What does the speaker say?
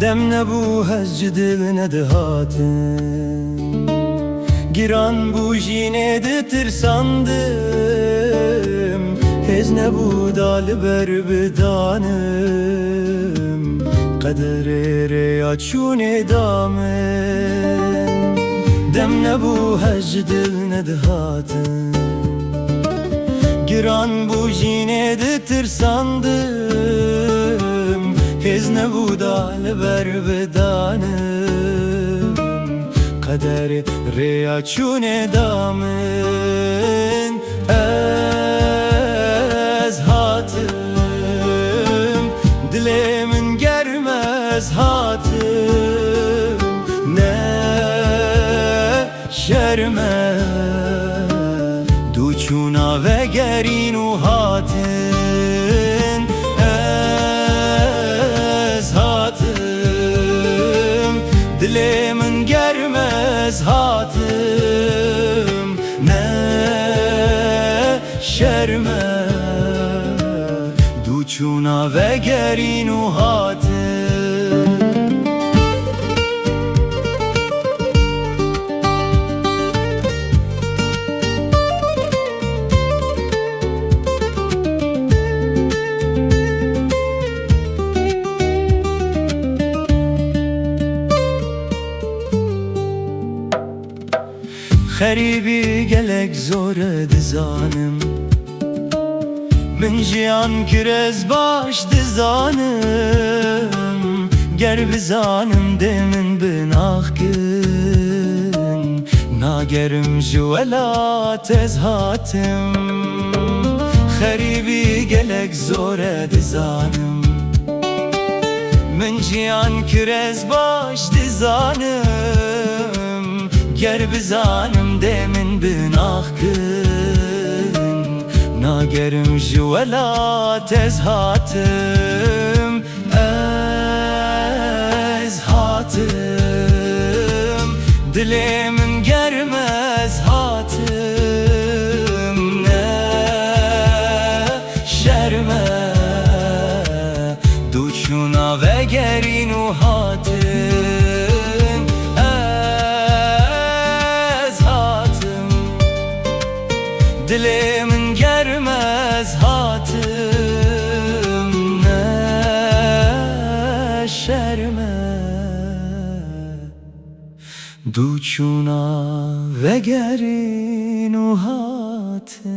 Demne bu hezci diline de hatim Giran bu jine de tirsandım Hezne bu dali berbedanım Kadere açun edamen Demne bu hezci diline de hatim Giran bu jine de tirsandım Hezne bu dal berbedanım Kaderi reaçun edamen Ez hatım Dilemin germez hatım Ne şerme Duçuna ve gerinu hatım Dilemin germez hatım Ne şerme Duçuna ve gerinu hatım Xeribi gelek zor dizanım Min jiyan kirez baş dizanım Ger bizanım demin binakın Nagerim jüvela tez hatım Xeribi gelek zor dizanım Min jiyan kirez baş dizanım Ger bizanım demin binakın Nagerim jüvela tez hatım Ez hatım Dilemin germez hatım Ne şerme Duçuna ve gerinu hatım Dilemin germez hatım Ne şerme Duçuna ve gerinu hatım